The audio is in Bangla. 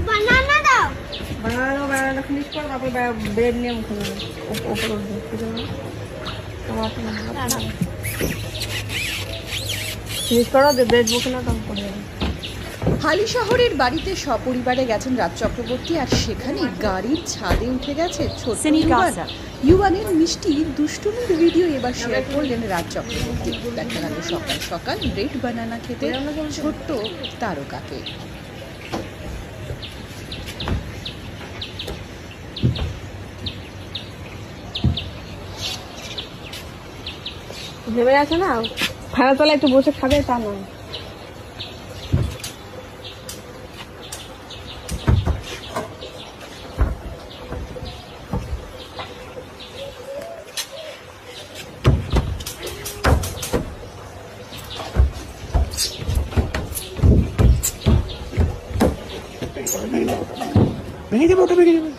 বানানা দাও, বানানা ফিনিশ করো, তারপর ব্রেড নিয়ে মুখে নেবে উপর উঠবে। ফিনিশ করো, ব্রেড মুখে নাও, তারপর করে যাবে। হালিশহরের বাড়িতে সপরিবারে গেছেন রাজ চক্রবর্তী, আর সেখানে গাড়ির ছাদে উঠে গেছে ছোট্ট ইউয়ানের মিষ্টি দুষ্টুমির ভিডিও এবার শেয়ার করলেন রাজ চক্রবর্তী। দেখা গেল সকাল সকাল ব্রেড বানানা খেতে ছোট্ট তারকাকে। ভেবে আছে না ফেরার তলায় একটু বসে খাবে, তা না। ভেঙে যাবে, ওটা ভেঙে যাবে।